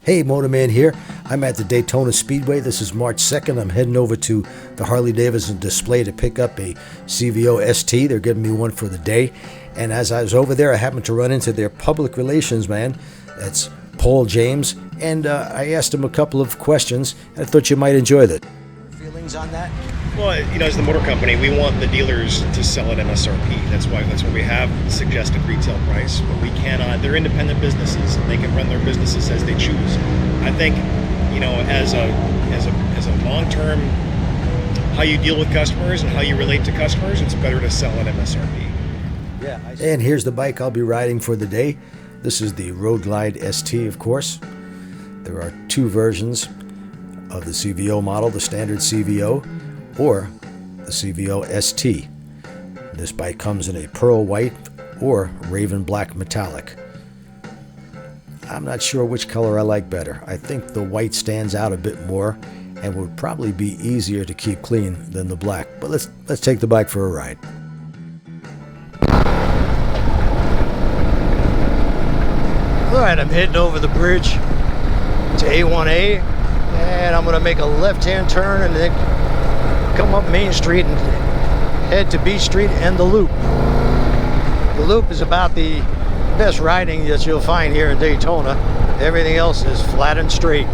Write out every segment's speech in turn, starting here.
Hey, Motorman here. I'm at the Daytona Speedway. This is March 2nd. I'm heading over to the Harley Davidson display to pick up a CVO ST. They're giving me one for the day. And as I was over there, I happened to run into their public relations man. That's Paul James. And I asked him a couple of questions. I thought you might enjoy that. Feelings on that? Well, as the motor company, we want the dealers to sell at MSRP. That's why we have suggested retail price. But we cannot. They're independent businesses. They can run their businesses as they choose. I think, as a long-term, how you deal with customers and how you relate to customers, it's better to sell at MSRP. Yeah. And here's the bike I'll be riding for the day. This is the Road Glide ST, of course. There are two versions of the CVO model, the standard CVO or the CVO ST. This bike comes in a pearl white or raven black metallic. I'm not sure which color I like better. I think the white stands out a bit more and would probably be easier to keep clean than the black. But let's take the bike for a ride. All right, I'm heading over the bridge to A1A, and I'm going to make a left-hand turn and then come up Main Street and head to B Street and the Loop. The Loop is about the best riding that you'll find here in Daytona. Everything else is flat and straight.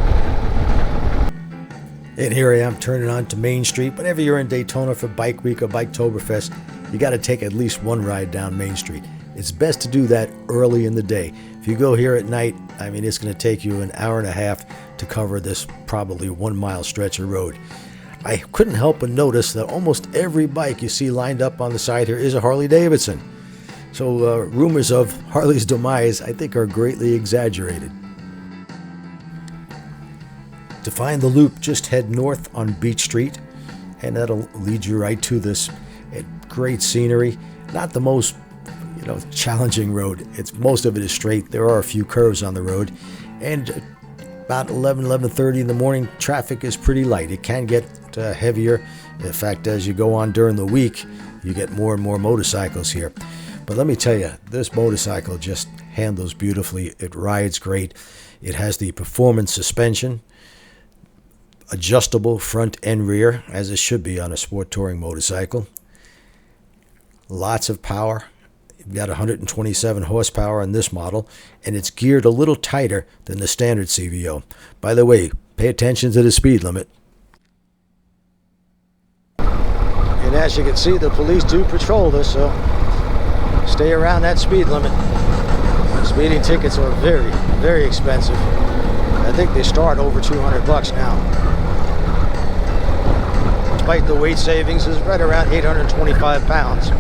And here I am turning on to Main Street. Whenever you're in Daytona for Bike Week or Biketoberfest, you got to take at least one ride down Main Street. It's best to do that early in the day. If you go here at night, it's going to take you an hour and a half to cover this probably 1 mile stretch of road. I couldn't help but notice that almost every bike you see lined up on the side here is a Harley Davidson. So rumors of Harley's demise, I think, are greatly exaggerated. To find the Loop, just head north on Beach Street, and that'll lead you right to this great scenery. Not the most challenging road. Most of it is straight. There are a few curves on the road, and about 11:30 in the morning, traffic is pretty light. It can get heavier. In fact, as you go on during the week, you get more and more motorcycles here. But let me tell you, this motorcycle just handles beautifully. It rides great. It has the performance suspension, adjustable front and rear, as it should be on a sport touring motorcycle. Lots of power. You've got 127 horsepower on this model, and it's geared a little tighter than the standard CVO. By the way, pay attention to the speed limit. And as you can see, the police do patrol this, so stay around that speed limit. Speeding tickets are very, very expensive. I think they start over $200 now. Despite the weight savings, is right around 825 pounds.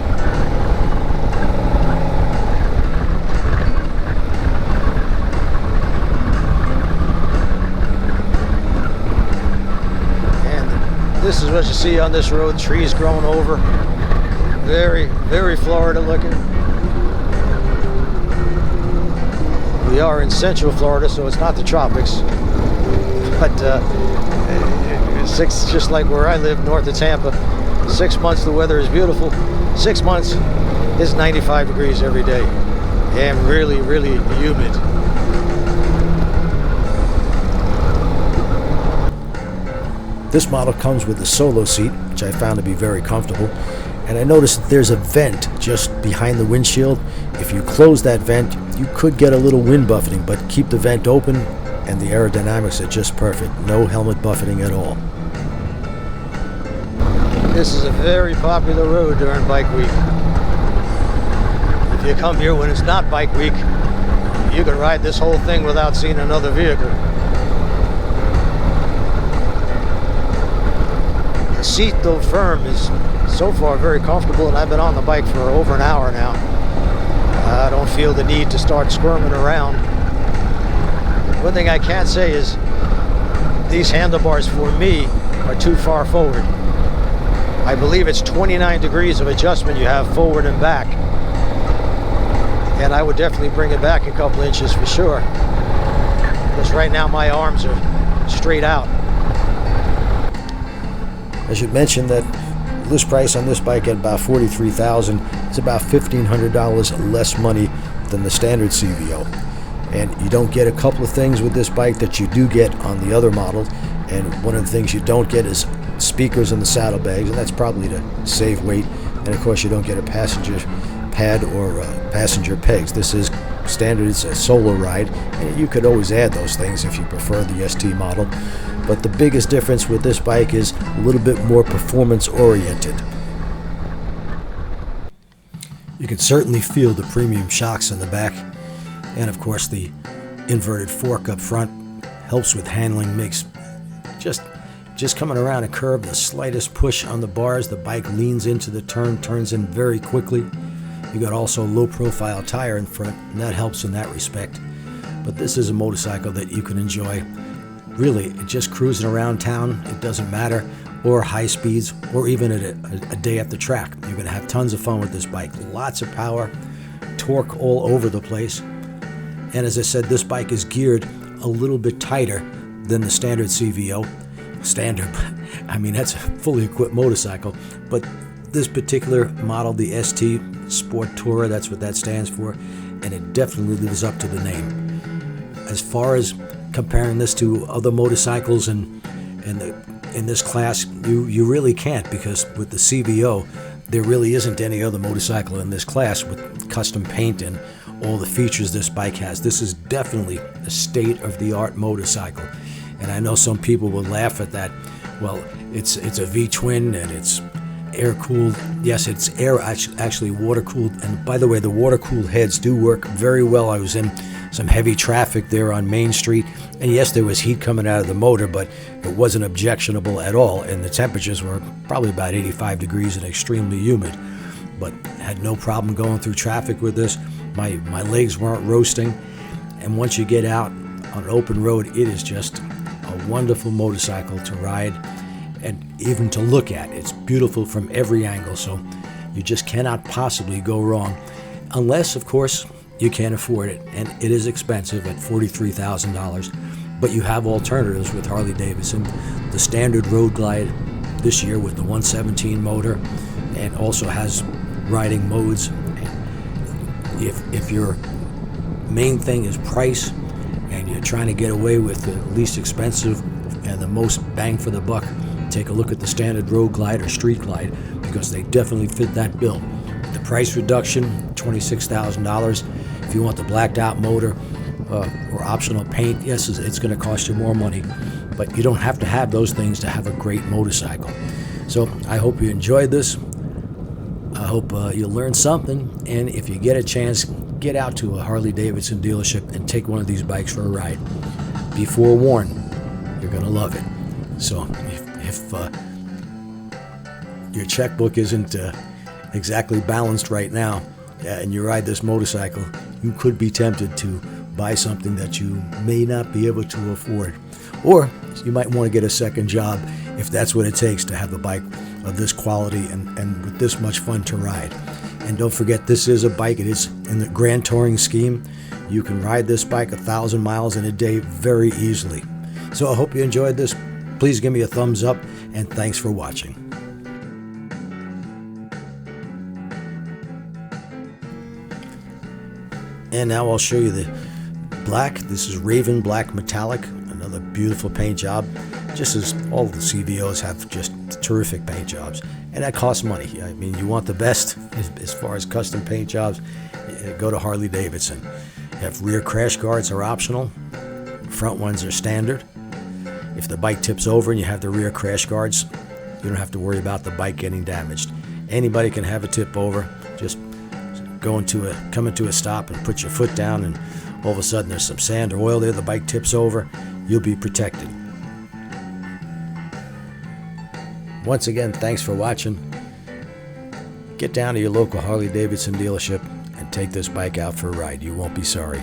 This is what you see on this road, trees growing over. Very, very Florida looking. We are in Central Florida, so it's not the tropics. But just like where I live, north of Tampa, 6 months the weather is beautiful. 6 months it's 95 degrees every day. And really, really humid. This model comes with a solo seat, which I found to be very comfortable. And I noticed that there's a vent just behind the windshield. If you close that vent, you could get a little wind buffeting, but keep the vent open and the aerodynamics are just perfect. No helmet buffeting at all. This is a very popular road during Bike Week. If you come here when it's not Bike Week, you can ride this whole thing without seeing another vehicle. The seat, though firm, is so far very comfortable, and I've been on the bike for over an hour now. I don't feel the need to start squirming around. One thing I can't say is these handlebars for me are too far forward. I believe it's 29 degrees of adjustment you have forward and back. And I would definitely bring it back a couple inches for sure. Because right now my arms are straight out. I should mention that list price on this bike at about $43,000. It's about $1,500 less money than the standard CVO. And you don't get a couple of things with this bike that you do get on the other models. And one of the things you don't get is speakers in the saddlebags, and that's probably to save weight. And of course, you don't get a passenger pad or passenger pegs. This is standard. It's a solo ride, and you could always add those things if you prefer the ST model. But the biggest difference with this bike is a little bit more performance oriented. You can certainly feel the premium shocks in the back, and of course the inverted fork up front helps with handling. Makes just coming around a curve, the slightest push on the bars, the bike leans into the turn, turns in very quickly. You got also low profile tire in front, and that helps in that respect. But this is a motorcycle that you can enjoy really just cruising around town. It doesn't matter, or high speeds, or even a day at the track. You're going to have tons of fun with this bike. Lots of power, torque all over the place. And as I said, this bike is geared a little bit tighter than the standard CVO. Standard, I mean, that's a fully equipped motorcycle. But this particular model, the ST Sport Tourer, that's what that stands for, and it definitely lives up to the name. As far as comparing this to other motorcycles in this class, you really can't, because with the CVO, there really isn't any other motorcycle in this class with custom paint and all the features this bike has. This is definitely a state-of-the-art motorcycle. And I know some people will laugh at that. Well, it's a V-twin and it's air-cooled. Yes, it's actually water-cooled. And by the way, the water-cooled heads do work very well. I was in some heavy traffic there on Main Street, and yes, there was heat coming out of the motor, but it wasn't objectionable at all, and the temperatures were probably about 85 degrees and extremely humid. But had no problem going through traffic with this. My legs weren't roasting. And once you get out on an open road, it is just a wonderful motorcycle to ride and even to look at. It's beautiful from every angle, so you just cannot possibly go wrong, unless, of course, you can't afford it. And it is expensive at $43,000, but you have alternatives with Harley Davidson. The standard Road Glide this year with the 117 motor, and also has riding modes. If your main thing is price and you're trying to get away with the least expensive and the most bang for the buck, take a look at the standard Road Glide or Street Glide, because they definitely fit that bill. The price reduction, $26,000. If you want the blacked out motor or optional paint, yes, it's going to cost you more money, but you don't have to have those things to have a great motorcycle. So I hope you enjoyed this. I hope you learned something, and if you get a chance, get out to a Harley Davidson dealership and take one of these bikes for a ride. Be forewarned, you're going to love it. So if your checkbook isn't exactly balanced right now and you ride this motorcycle, you could be tempted to buy something that you may not be able to afford. Or you might want to get a second job if that's what it takes to have a bike of this quality and with this much fun to ride. And don't forget, this is a bike. It is in the Grand Touring scheme. You can ride this bike 1,000 miles in a day very easily. So I hope you enjoyed this. Please give me a thumbs up, and thanks for watching. And now I'll show you the black. This is Raven Black Metallic, another beautiful paint job, just as all the CVOs have just terrific paint jobs. And that costs money. I mean, you want the best as far as custom paint jobs, go to Harley Davidson. If rear crash guards are optional, front ones are standard. If the bike tips over and you have the rear crash guards, you don't have to worry about the bike getting damaged. Anybody can have a tip over. Just come into a stop and put your foot down, and all of a sudden there's some sand or oil there, the bike tips over, you'll be protected. Once again, thanks for watching. Get down to your local Harley Davidson dealership and take this bike out for a ride. You won't be sorry.